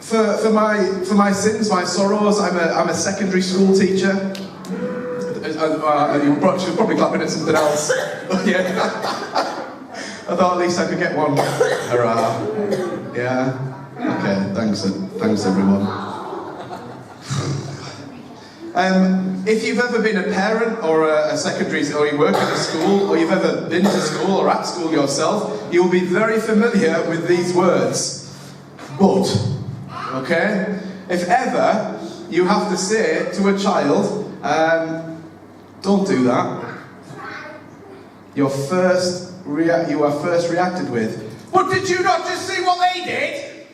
For my sins, my sorrows, I'm a secondary school teacher. She was probably clapping at something else. Yeah. I thought at least I could get one. Hurrah. Yeah. Okay. Thanks everyone. If you've ever been a parent or a secondary, or you work at a school, or you've ever been to school or at school yourself, you'll be very familiar with these words. But, okay? If ever you have to say to a child, don't do that, you are first reacted with, but did you not just see what they did?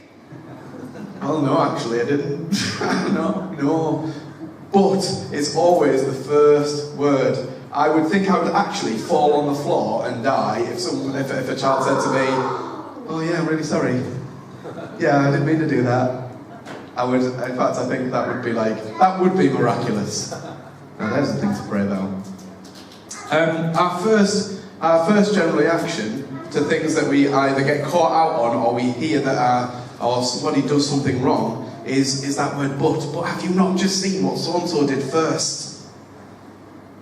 Well, no, actually I didn't. No. But it's always the first word. I would think I would actually fall on the floor and die if a child said to me, oh yeah, I'm really sorry. Yeah, I didn't mean to do that. In fact, I think that would be miraculous. Now there's the thing to pray about. Our first general reaction to things that we either get caught out on or we hear that or somebody does something wrong is that word but have you not just seen what so-and-so did first?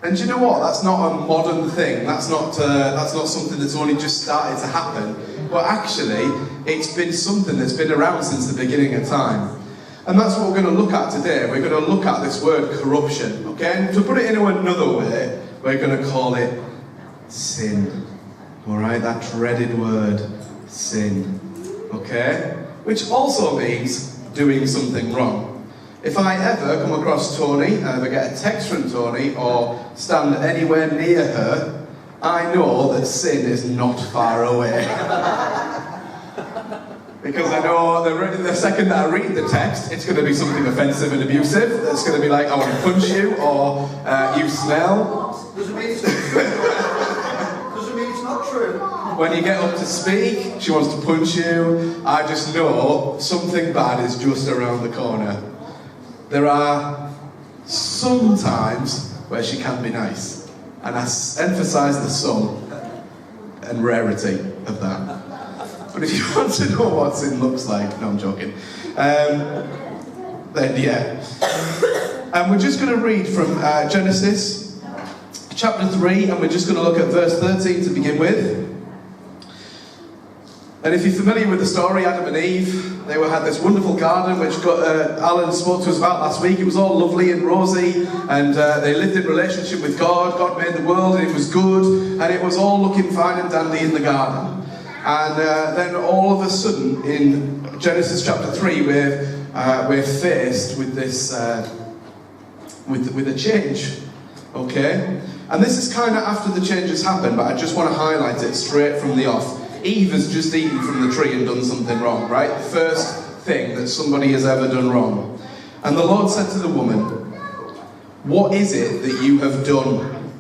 And do you know what? That's not a modern thing. That's not something that's only just started to happen. But actually, it's been something that's been around since the beginning of time. And that's what we're going to look at today. We're going to look at this word corruption. Okay? And to put it into another way, we're going to call it sin. Alright? That dreaded word, sin. Okay? Which also means doing something wrong. If I ever come across Tony, ever get a text from Tony, or stand anywhere near her, I know that sin is not far away. Because I know the second that I read the text, it's going to be something offensive and abusive. It's going to be like, I want to punch you, or you smell. Doesn't mean it's not true. Doesn't mean it's not true. When you get up to speak, she wants to punch you. I just know something bad is just around the corner. There are some times where she can be nice. And I emphasise the some and rarity of that. But if you want to know what sin looks like, no, I'm joking. Then yeah. And we're just going to read from Genesis chapter 3, and we're just going to look at verse 13 to begin with. And if you're familiar with the story, Adam and Eve, they had this wonderful garden which Alan spoke to us about last week. It was all lovely and rosy, and they lived in relationship with God. God made the world, and it was good, and it was all looking fine and dandy in the garden. And then all of a sudden, in Genesis chapter 3, we're faced with this, with a change, okay? And this is kind of after the change has happened, but I just want to highlight it straight from the off. Eve has just eaten from the tree and done something wrong, right? The first thing that somebody has ever done wrong. And the Lord said to the woman, what is it that you have done?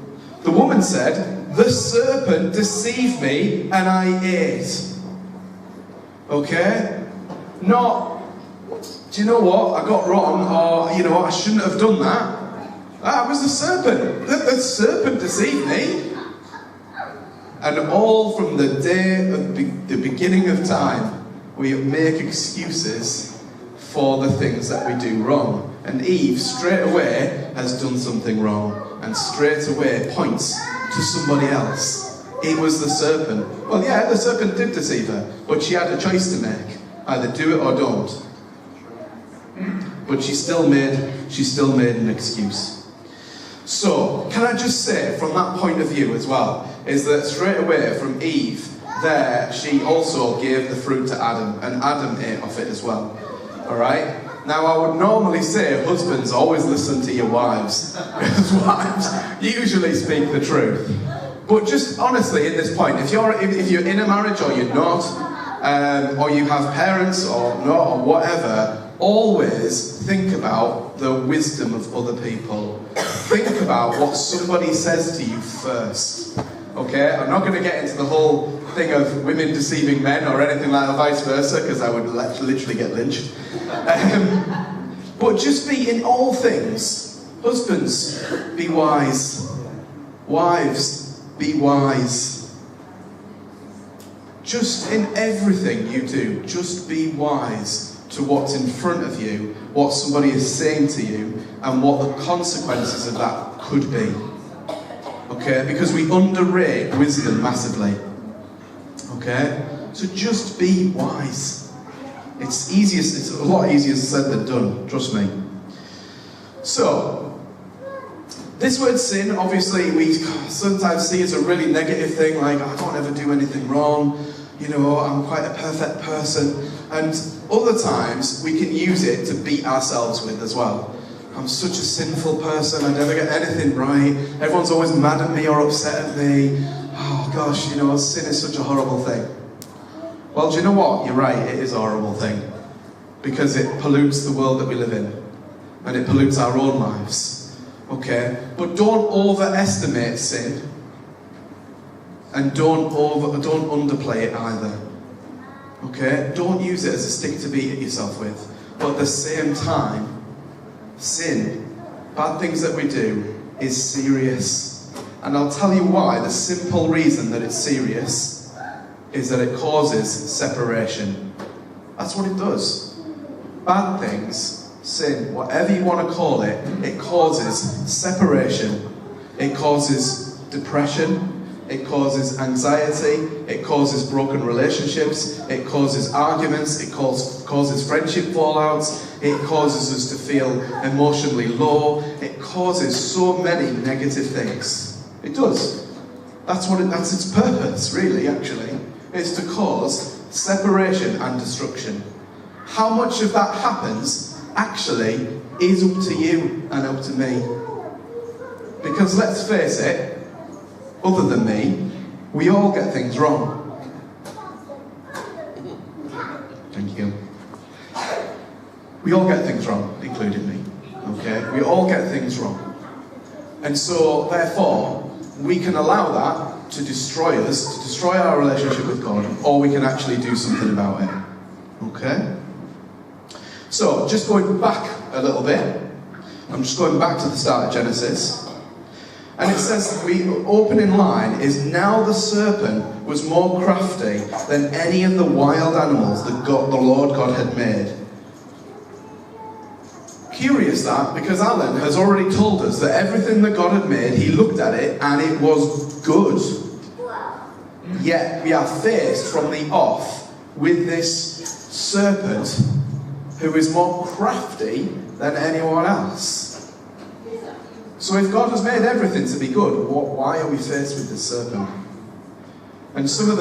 The woman said, the serpent deceived me and I ate. Okay? Not, do you know what? I got wrong, or, I shouldn't have done that. That was the serpent. The serpent deceived me. And all from the day of the beginning of time, we make excuses for the things that we do wrong. And Eve straight away has done something wrong, and straight away points to somebody else. It was the serpent. Well, yeah, the serpent did deceive her, but she had a choice to make. Either do it or don't. But she still made an excuse. So, can I just say, from that point of view as well, is that straight away from Eve, there, she also gave the fruit to Adam, and Adam ate off it as well. Alright? Now, I would normally say, husbands, always listen to your wives, because wives usually speak the truth. But just honestly, at this point, if you're in a marriage or you're not, or you have parents or not, or whatever, always think about the wisdom of other people. Think about what somebody says to you first. Okay? I'm not going to get into the whole thing of women deceiving men or anything like that, vice versa, because I would literally get lynched. But just be in all things. Husbands, be wise. Wives, be wise. Just in everything you do, just be wise to what's in front of you, what somebody is saying to you, and what the consequences of that could be. Okay? Because we underrate wisdom massively. Okay? So just be wise. It's a lot easier said than done, trust me. So, this word sin, obviously, we sometimes see as a really negative thing, like, I don't ever do anything wrong, I'm quite a perfect person. And other times, we can use it to beat ourselves with as well. I'm such a sinful person, I never get anything right, everyone's always mad at me or upset at me. Oh gosh, sin is such a horrible thing. Well, do you know what? You're right, it is a horrible thing. Because it pollutes the world that we live in. And it pollutes our own lives. Okay? But don't overestimate sin. And don't underplay it either. Okay? Don't use it as a stick to beat at yourself with. But at the same time, sin, bad things that we do, is serious. And I'll tell you why. The simple reason that it's serious is that it causes separation. That's what it does. Bad things, sin, whatever you want to call it, it causes separation. It causes depression. It causes anxiety. It causes broken relationships. It causes arguments. It causes friendship fallouts. It causes us to feel emotionally low. It causes so many negative things. It does. That's its purpose, really, actually. Is to cause separation and destruction. How much of that happens actually is up to you and up to me. Because let's face it, other than me, we all get things wrong. Thank you. We all get things wrong, including me. Okay? We all get things wrong. And so, therefore, we can allow that to destroy us, to destroy our relationship with God, or we can actually do something about it. Okay? So, just going back a little bit, I'm just going back to the start of Genesis. And it says, the opening line is, now the serpent was more crafty than any of the wild animals that the Lord God had made. Curious that, because Alan has already told us that everything that God had made, he looked at it and it was good. Yet we are faced from the off with this serpent who is more crafty than anyone else. So if God has made everything to be good, why are we faced with this serpent? And some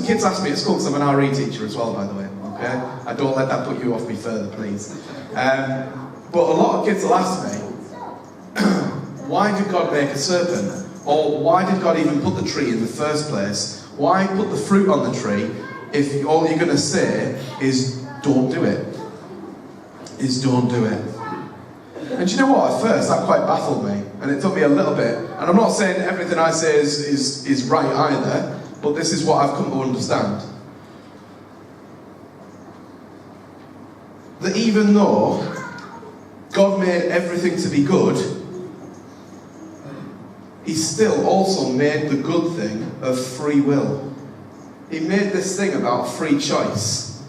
kids ask me at school, because I'm an RE teacher as well, by the way, okay? I don't let that put you off me further, please. But a lot of kids will ask me, why did God make a serpent? Or why did God even put the tree in the first place? Why put the fruit on the tree if all you're going to say is, don't do it? Don't do it. And do you know what? At first, that quite baffled me. And it took me a little bit. And I'm not saying everything I say is right either, but this is what I've come to understand. That even though God made everything to be good, He still also made the good thing of free will. He made this thing about free choice.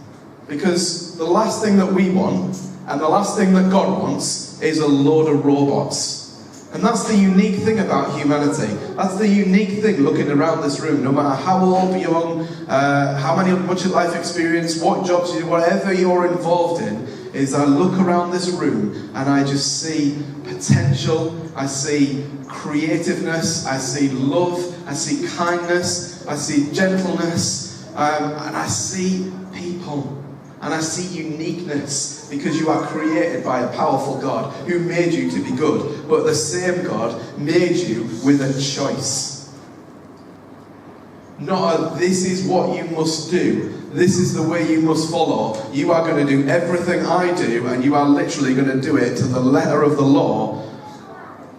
Because the last thing that we want, and the last thing that God wants, is a load of robots. And that's the unique thing about humanity. That's the unique thing looking around this room. No matter how old, young, much life experience, what jobs you do, whatever you're involved in, is I look around this room and I just see potential, I see creativeness, I see love, I see kindness, I see gentleness, and I see people. And I see uniqueness, because you are created by a powerful God who made you to be good. But the same God made you with a choice. Not a, this is what you must do. This is the way you must follow. You are going to do everything I do, and you are literally going to do it to the letter of the law,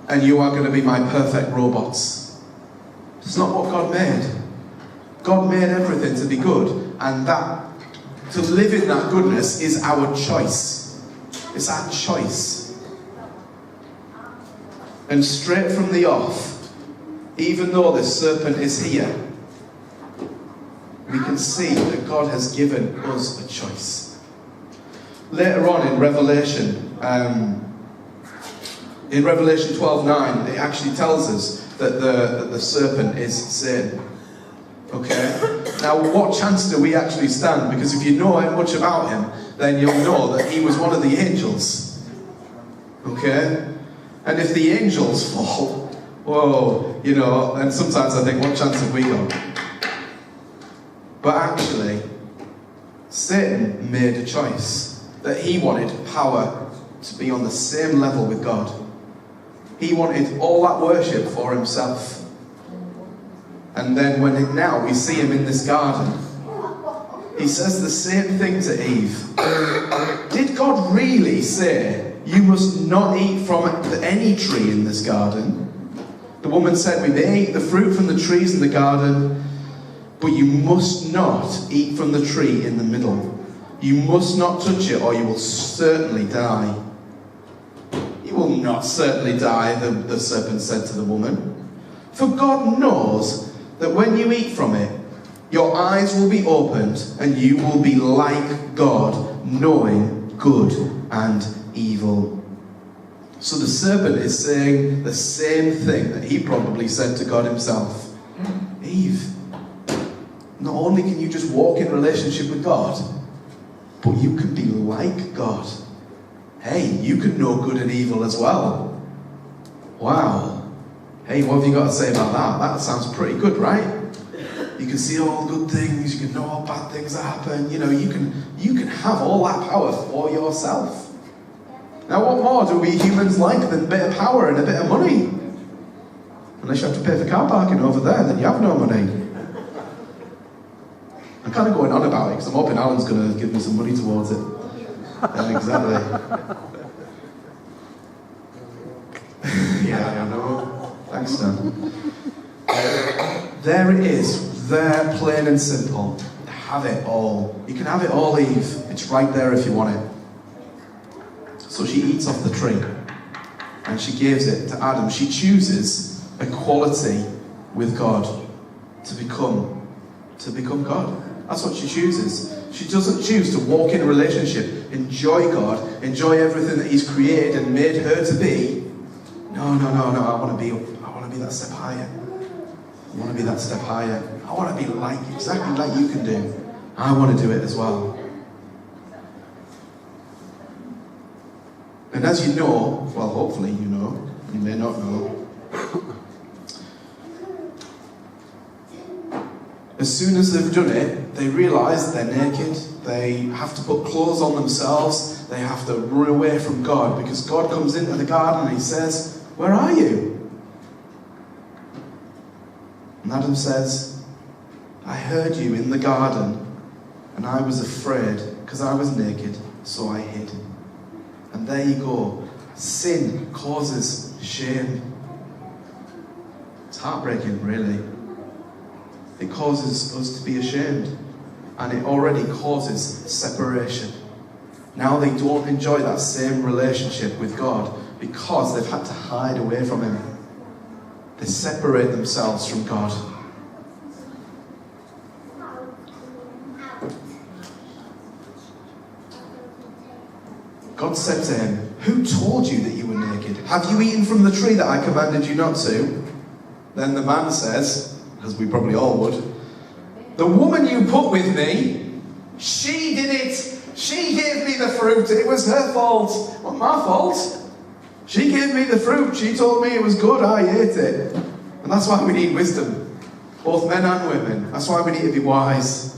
and you are going to be my perfect robots. It's not what God made. God made everything to be good, and that to live in that goodness is our choice. It's our choice. And straight from the off, even though the serpent is here, we can see that God has given us a choice. Later on in Revelation 12:9, it actually tells us that the serpent is Satan. Okay? Now, what chance do we actually stand? Because if you know much about him, then you'll know that he was one of the angels. Okay? And if the angels fall, whoa, and sometimes I think, what chance have we got? But actually, Satan made a choice that he wanted power to be on the same level with God. He wanted all that worship for himself. And then now we see him in this garden, he says the same thing to Eve. Did God really say, you must not eat from any tree in this garden? The woman said, we may eat the fruit from the trees in the garden, but you must not eat from the tree in the middle. You must not touch it or you will certainly die. You will not certainly die, the serpent said to the woman. For God knows that when you eat from it, your eyes will be opened and you will be like God, knowing good and evil. So the serpent is saying the same thing that he probably said to God himself. Eve, not only can you just walk in relationship with God, but you can be like God. Hey, you can know good and evil as well. Wow. Hey, what have you got to say about that? That sounds pretty good, right? You can see all good things, you can know all bad things that happen, you can have all that power for yourself. Now what more do we humans like than a bit of power and a bit of money? Unless you have to pay for car parking over there, then you have no money. I'm kind of going on about it because I'm hoping Alan's going to give me some money towards it. Exactly. Yeah, I know. Thanks, Dan. There it is. There, plain and simple. Have it all. You can have it all, Eve. It's right there if you want it. So she eats off the tree. And she gives it to Adam. She chooses equality with God to become God. That's what she chooses. She doesn't choose to walk in a relationship, enjoy God, enjoy everything that He's created and made her to be. No. I want to be that step higher. I want to be that step higher. I want to be exactly like you can do. I want to do it as well. And as you know, well, hopefully you know, you may not know, as soon as they've done it, they realise they're naked, they have to put clothes on themselves, they have to run away from God, because God comes into the garden and He says, "Where are you?" And Adam says, "I heard you in the garden, and I was afraid, because I was naked, so I hid." And there you go. Sin causes shame. It's heartbreaking, really. It causes us to be ashamed. And it already causes separation. Now they don't enjoy that same relationship with God because they've had to hide away from Him. They separate themselves from God. God said to him, "Who told you that you were naked? Have you eaten from the tree that I commanded you not to?" Then the man says, as we probably all would, "The woman you put with me, she did it. She gave me the fruit. It was her fault. Not my fault. She gave me the fruit. She told me it was good. I ate it." And that's why we need wisdom. Both men and women. That's why we need to be wise.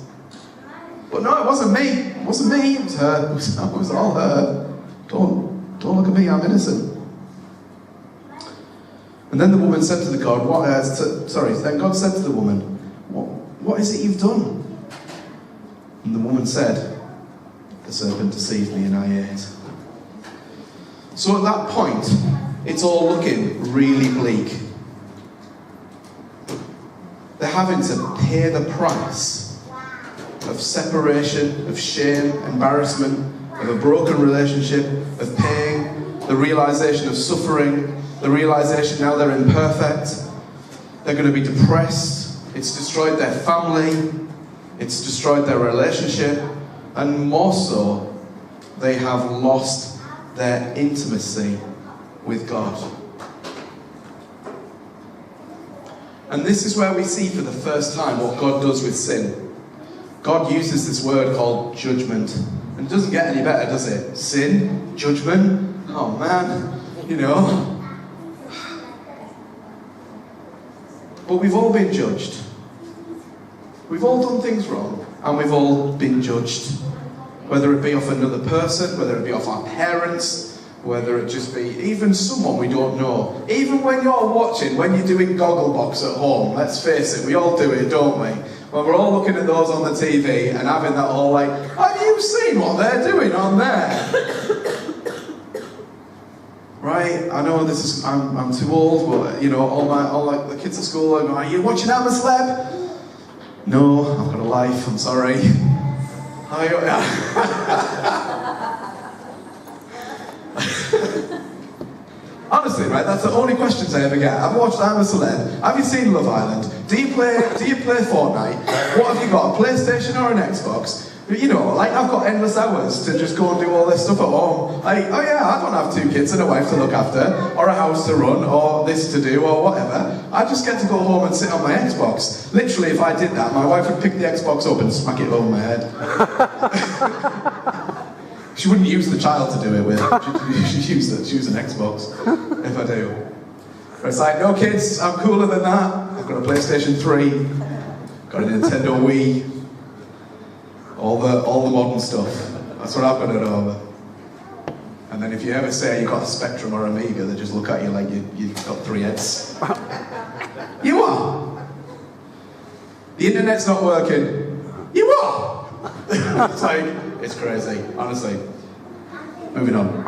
But no, it wasn't me. It wasn't me. It was her. It was all her. Don't look at me. I'm innocent. And then the woman said to the God, then God said to the woman, What is it you've done? And the woman said, "The serpent deceived me and I ate." So at that point, it's all looking really bleak. They're having to pay the price of separation, of shame, embarrassment, of a broken relationship, of pain, the realization of suffering, the realization now they're imperfect, they're going to be depressed, it's destroyed their family, It's destroyed their relationship, and more so, they have lost their intimacy with God. And this is where we see for the first time what God does with sin. God uses this word called judgment. And it doesn't get any better, does it? Sin, judgment, oh man, you know. But we've all been judged. We've all done things wrong, and we've all been judged. Whether it be off another person, whether it be off our parents, whether it just be even someone we don't know. Even when you're watching, when you're doing Gogglebox at home, let's face it, we all do it, don't we? When we're all looking at those on the TV and having that all like, have you seen what they're doing on there? Right? I know this is, I'm too old, but you know, all like the kids at school are going, are you watching I'm a Celeb? No, I've got a life, I'm sorry. Honestly, right, that's the only questions I ever get. I've watched I'm a Celeb. Have you seen Love Island? Do you play Fortnite? What have you got, a PlayStation or an Xbox? You know, like I've got endless hours to just go and do all this stuff at home. Like, oh yeah, I don't have 2 kids and a wife to look after, or a house to run, or this to do, or whatever. I just get to go home and sit on my Xbox. Literally, if I did that, my wife would pick the Xbox up and smack it over my head. She wouldn't use the child to do it with. She'd use an Xbox, if I do. But it's like, no kids, I'm cooler than that. I've got a PlayStation 3, got a Nintendo Wii, all the modern stuff. That's what I've got it over. And then if you ever say you've got a Spectrum or Amiga, they just look at you like you've got 3 heads. You are. The internet's not working. You are. It's like, it's crazy, honestly. Moving on.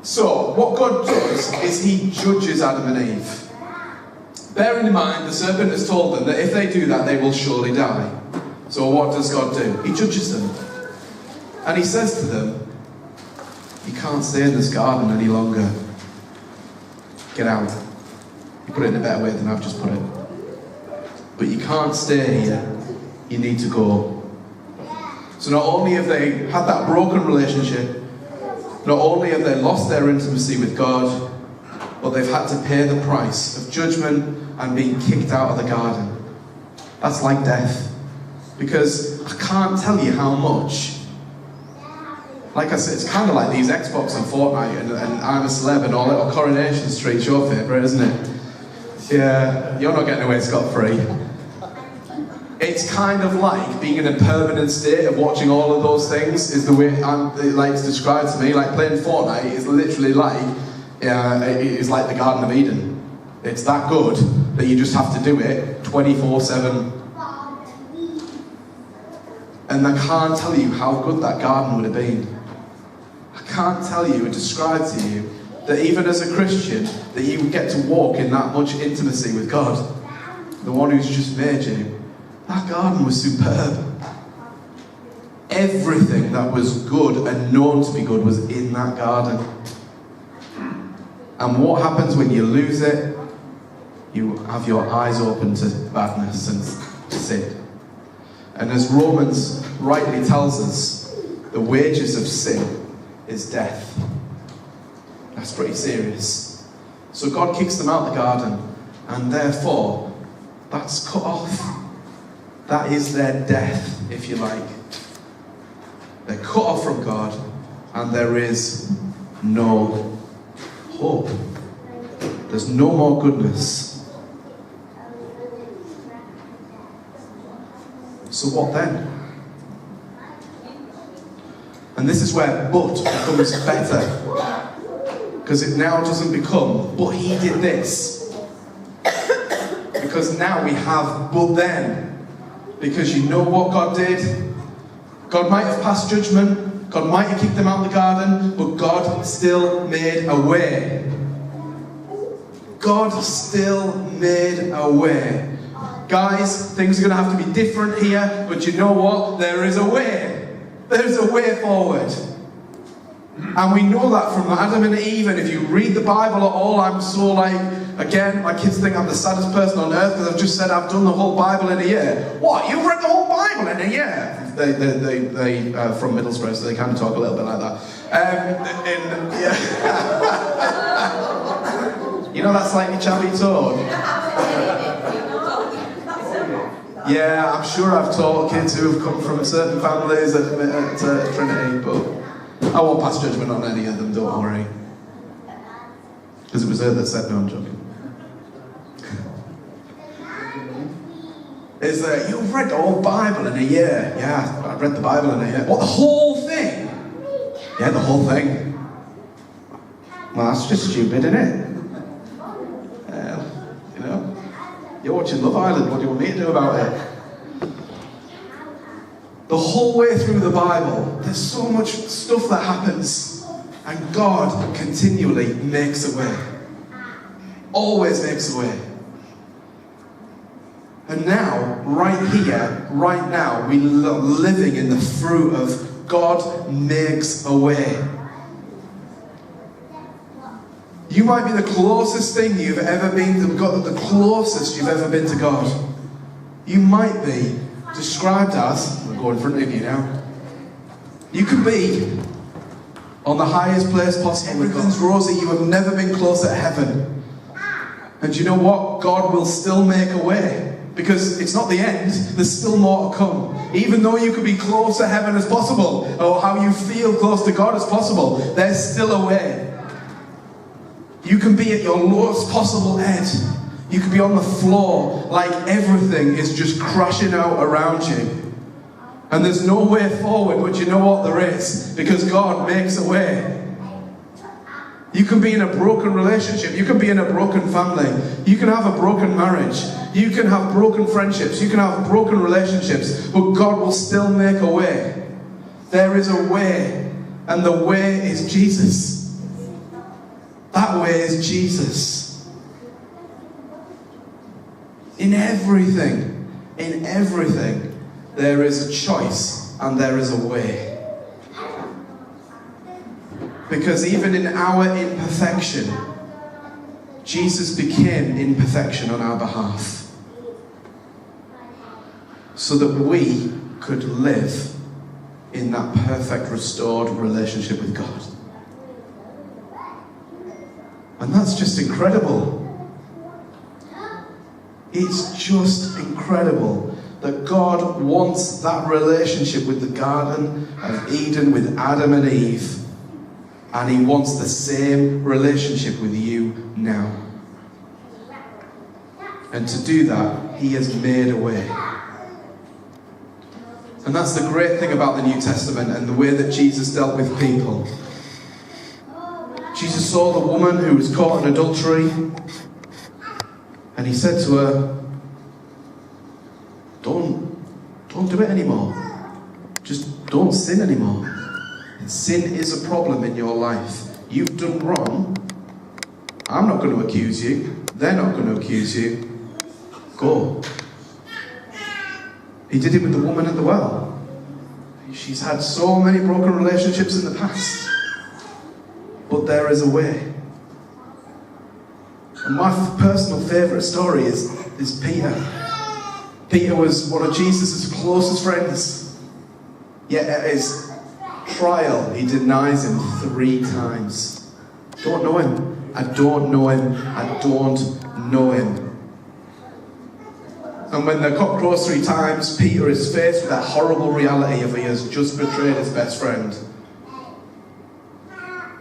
So, what God does is he judges Adam and Eve. Bearing in mind, the serpent has told them that if they do that, they will surely die. So what does God do? He judges them. And he says to them, you can't stay in this garden any longer. Get out. He put it in a better way than I've just put it. But you can't stay here. You need to go. So not only have they had that broken relationship, not only have they lost their intimacy with God, but they've had to pay the price of judgment and being kicked out of the garden. That's like death. Because I can't tell you how much. Like I said, it's kind of like these Xbox and Fortnite and I'm a Celeb and all that, or Coronation Street's your favourite, isn't it? Yeah, you're not getting away scot-free. It's kind of like being in a permanent state of watching all of those things, is the way it's described to me. Like playing Fortnite is literally like, it's like the Garden of Eden. It's that good that you just have to do it 24/7. And I can't tell you how good that garden would have been. I can't tell you and describe to you that even as a Christian, that you would get to walk in that much intimacy with God, the one who's just made you. That garden was superb. Everything that was good and known to be good was in that garden. And what happens when you lose it? You have your eyes open to badness and to sin. And as Romans rightly tells us, the wages of sin is death. That's pretty serious. So God kicks them out the garden, and therefore, that's cut off. That is their death, if you like. They're cut off from God, and there is no hope. There's no more goodness. So what then? And this is where but becomes better. Because it now doesn't become, but he did this. Because now we have but then. Because you know what God did? God might have passed judgment, God might have kicked them out of the garden, but God still made a way. God still made a way. Guys, things are going to have to be different here, but you know what? There is a way. There's a way forward. And we know that from Adam and Eve, and if you read the Bible at all, I'm so again, my kids think I'm the saddest person on earth because I've just said I've done the whole Bible in a year. What, you've read the whole Bible in a year? They from Middlesbrough, so they kind of talk a little bit like that. You know that slightly chabby tone? Yeah, I'm sure I've taught kids who have come from certain families at Trinity, but I won't pass judgment on any of them, don't worry. Because it was her that said no, I'm joking. Is that you've read the whole Bible in a year? Yeah, I've read the Bible in a year. What, the whole thing? Yeah, the whole thing. Well, that's just stupid, isn't it? You know, you're watching Love Island, what do you want me to do about it? The whole way through the Bible, there's so much stuff that happens, and God continually makes a way. Always makes a way. And now, right here, right now, we're living in the fruit of God makes a way. You might be the closest thing you've ever been to God, the closest you've ever been to God. You might be described as, we'll go in front of you now, you could be on the highest place possible with God. Rosie, you have never been closer to heaven. And you know what? God will still make a way. Because it's not the end, there's still more to come. Even though you could be close to heaven as possible, or how you feel close to God as possible, there's still a way. You can be at your lowest possible ebb. You can be on the floor like everything is just crashing out around you. And there's no way forward, but you know what there is, because God makes a way. You can be in a broken relationship. You can be in a broken family. You can have a broken marriage. You can have broken friendships. You can have broken relationships. But God will still make a way. There is a way. And the way is Jesus. That way is Jesus. In everything, there is a choice and there is a way. Because even in our imperfection, Jesus became imperfection on our behalf. So that we could live in that perfect, restored relationship with God. And that's just incredible. It's just incredible that God wants that relationship with the Garden of Eden, with Adam and Eve. And He wants the same relationship with you now. And to do that, He has made a way. And that's the great thing about the New Testament and the way that Jesus dealt with people. Jesus saw the woman who was caught in adultery, and He said to her, don't do it anymore. Just don't sin anymore. Sin is a problem in your life. You've done wrong. I'm not going to accuse you. They're not going to accuse you. Go. He did it with the woman at the well. She's had so many broken relationships in the past. But there is a way. And my personal favourite story is Peter. Peter was one of Jesus' closest friends. Yet at his trial, he denies Him 3 times. Don't know Him. I don't know Him. I don't know Him. And when the cock crows 3 times, Peter is faced with that horrible reality of he has just betrayed his best friend.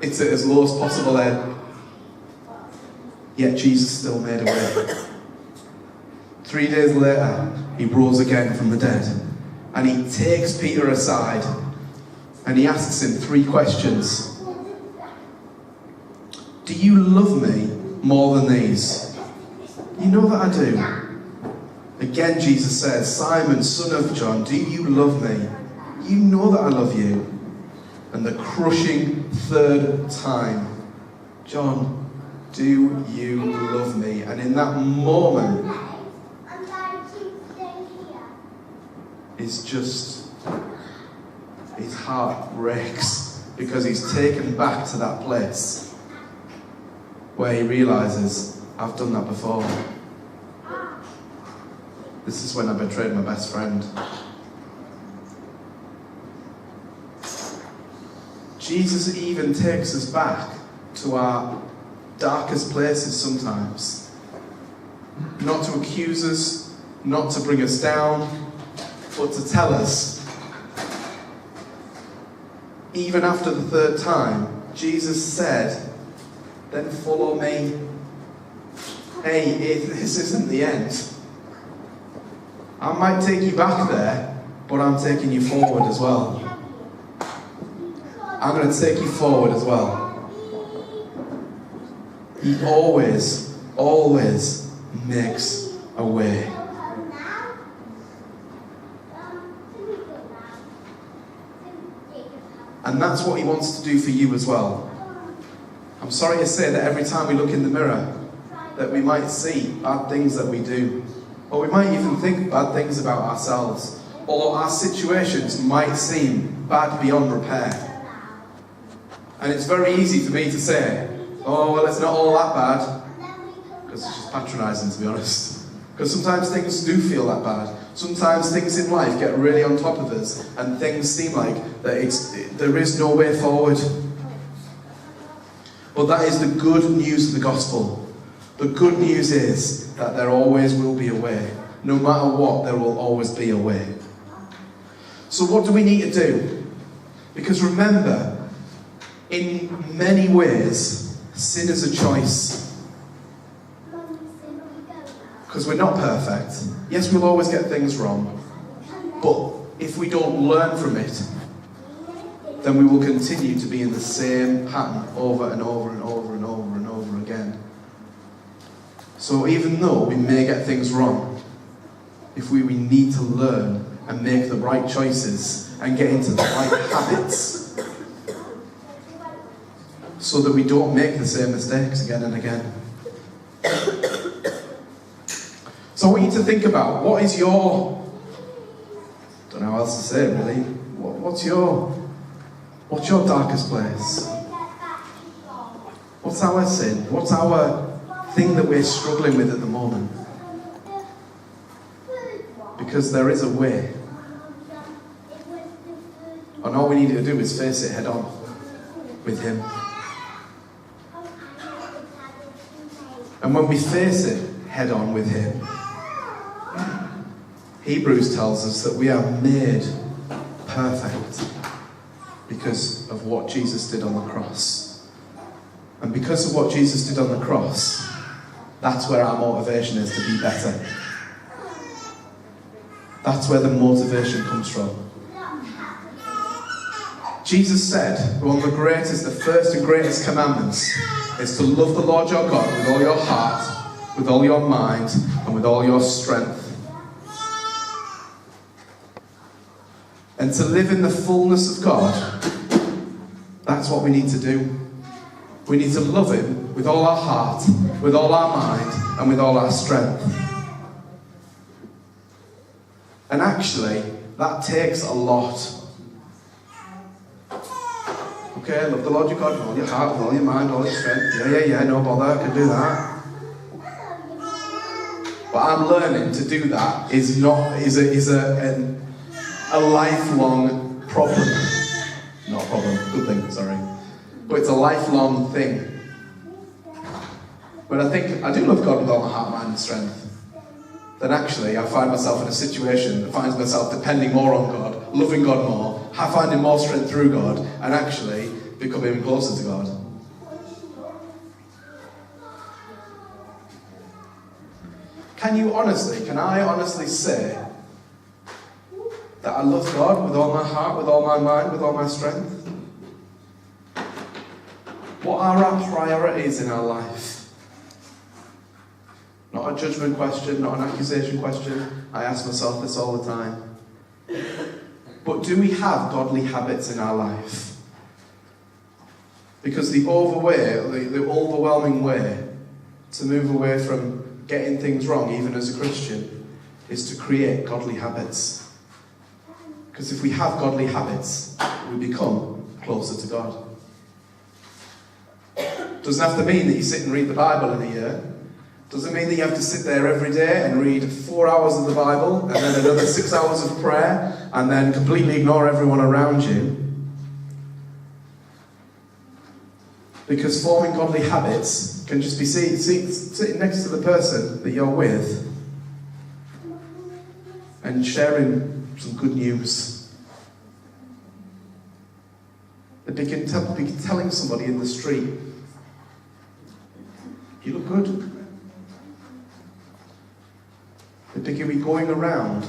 It's at his lowest possible ebb. Yet Jesus still made a way. 3 days later, He rose again from the dead. And He takes Peter aside and He asks him 3 questions. Do you love me more than these? You know that I do. Again, Jesus says, Simon, son of John, do you love me? You know that I love you. And the crushing 3rd time, John, do you love me? And in that moment, it's just, his heart breaks. because he's taken back to that place where he realises, I've done that before. This is when I betrayed my best friend. Jesus even takes us back to our darkest places sometimes. Not to accuse us, not to bring us down, but to tell us. Even after the third time, Jesus said, then follow me. Hey, this isn't the end. I might take you back there, but I'm taking you forward as well. I'm going to take you forward as well. He always, always makes a way. And that's what he wants to do for you as well. I'm sorry to say that every time we look in the mirror, that we might see bad things that we do. Or we might even think bad things about ourselves. Or our situations might seem bad beyond repair. And it's very easy for me to say, oh, well, it's not all that bad. Because it's just patronising, to be honest. Because sometimes things do feel that bad. Sometimes things in life get really on top of us, and things seem like that there is no way forward. But that is the good news of the gospel. The good news is that there always will be a way. No matter what, there will always be a way. So what do we need to do? Because remember, in many ways, sin is a choice. Because we're not perfect. Yes, we'll always get things wrong. But if we don't learn from it, then we will continue to be in the same pattern over and over and over and over and over again. So even though we may get things wrong, if we need to learn and make the right choices and get into the right habits so that we don't make the same mistakes again and again. So I want you to think about, what is your, don't know how else to say it really, what's your darkest place? What's our sin? What's our thing that we're struggling with at the moment? Because there is a way. And all we need to do is face it head on with him. And when we face it head on with him, Hebrews tells us that we are made perfect because of what Jesus did on the cross. And because of what Jesus did on the cross, that's where our motivation is to be better. That's where the motivation comes from. Jesus said, one of the first and greatest commandments is to love the Lord your God with all your heart, with all your mind, and with all your strength. And to live in the fullness of God, that's what we need to do. We need to love him with all our heart, with all our mind, and with all our strength. And actually, that takes a lot. Okay, love the Lord your God with all your heart, with all your mind, all your strength. Yeah, no bother, I can do that. But I'm learning to do that is a lifelong problem. Not a problem, good thing, sorry. But it's a lifelong thing. When I think I do love God with all my heart, mind and strength, then actually I find myself in a situation that finds myself depending more on God, loving God more, finding more strength through God, and actually becoming closer to God. Can I honestly say that I love God with all my heart, with all my mind, with all my strength? What are our priorities in our life? Not a judgment question, not an accusation question. I ask myself this all the time. But do we have godly habits in our life? Because the overwhelming way to move away from getting things wrong, even as a Christian, is to create godly habits. Because if we have godly habits, we become closer to God. Doesn't have to mean that you sit and read the Bible in a year. Doesn't mean that you have to sit there every day and read 4 hours of the Bible and then another 6 hours of prayer and then completely ignore everyone around you. Because forming godly habits can just be sitting next to the person that you're with and sharing some good news. That they can be telling somebody in the street, you look good. That they can be going around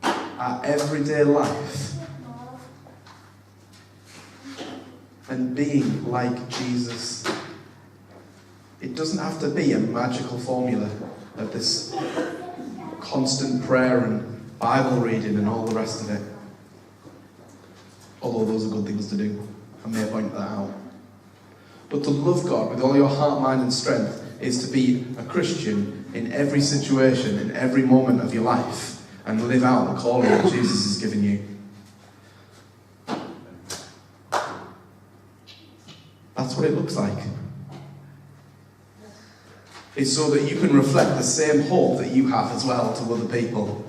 our everyday life and being like Jesus. It doesn't have to be a magical formula of this constant prayer and Bible reading and all the rest of it. Although those are good things to do. I may point that out. But to love God with all your heart, mind and strength is to be a Christian in every situation, in every moment of your life, and live out the calling that Jesus has given you. That's what it looks like. It's so that you can reflect the same hope that you have as well to other people.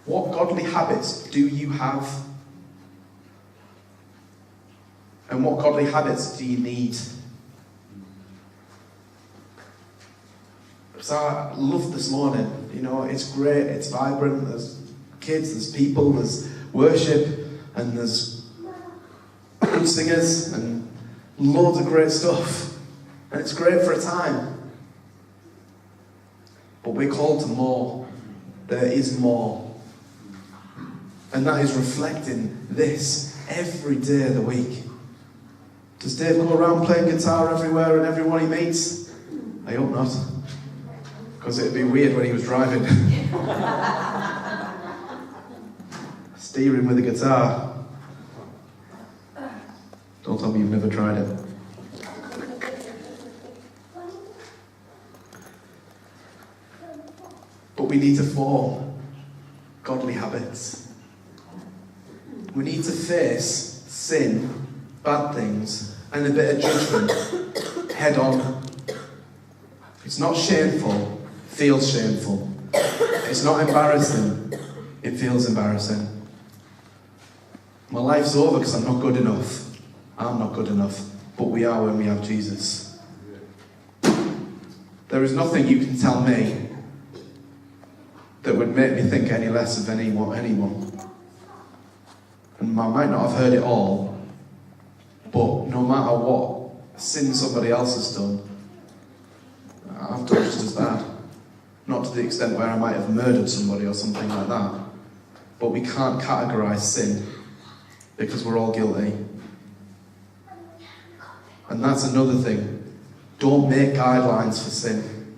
What godly habits do you have? And what godly habits do you need? So I love this morning. You know, it's great, it's vibrant, there's kids, there's people, there's worship, and there's good singers, and loads of great stuff. And it's great for a time. But we're called to more. There is more. And that is reflecting this every day of the week. Does Dave go around playing guitar everywhere and everyone he meets? I hope not. Because it'd be weird when he was driving. Steering with a guitar. Don't tell me you've never tried it. But we need to form godly habits. We need to face sin, bad things, and a bit of judgment head on. It's not shameful, it feels shameful. It's not embarrassing, it feels embarrassing. My life's over because I'm not good enough. I'm not good enough, but we are when we have Jesus. There is nothing you can tell me that would make me think any less of anyone. And I might not have heard it all, but no matter what sin somebody else has done, I've done just as bad. Not to the extent where I might have murdered somebody or something like that, but we can't categorise sin because we're all guilty. And that's another thing. Don't make guidelines for sin.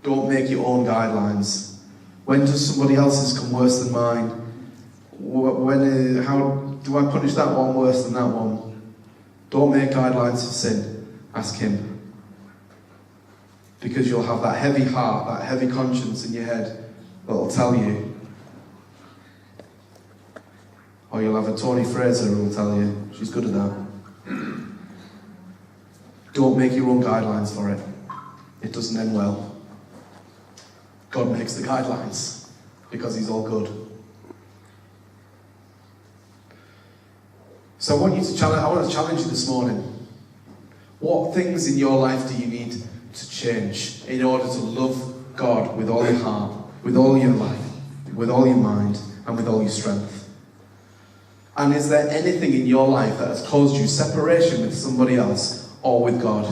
Don't make your own guidelines. When does somebody else's come worse than mine? How do I punish that one worse than that one? Don't make guidelines for sin. Ask him. Because you'll have that heavy heart, that heavy conscience in your head that'll tell you. Or you'll have a Tony Fraser who will tell you. She's good at that. Don't make your own guidelines for it. It doesn't end well. God makes the guidelines because he's all good. So I want to challenge you this morning. What things in your life do you need to change in order to love God with all your heart, with all your life, with all your mind, and with all your strength? And is there anything in your life that has caused you separation with somebody else or with God?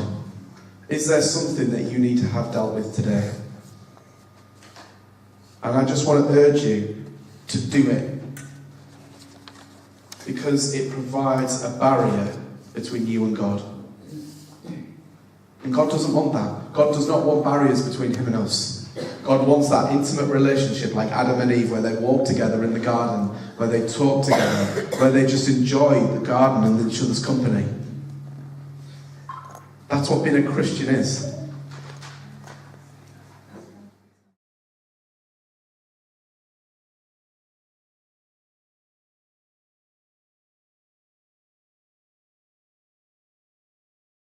Is there something that you need to have dealt with today? And I just want to urge you to do it. Because it provides a barrier between you and God. And God doesn't want that. God does not want barriers between him and us. God wants that intimate relationship like Adam and Eve, where they walk together in the garden, where they talk together, where they just enjoy the garden and each other's company. That's what being a Christian is.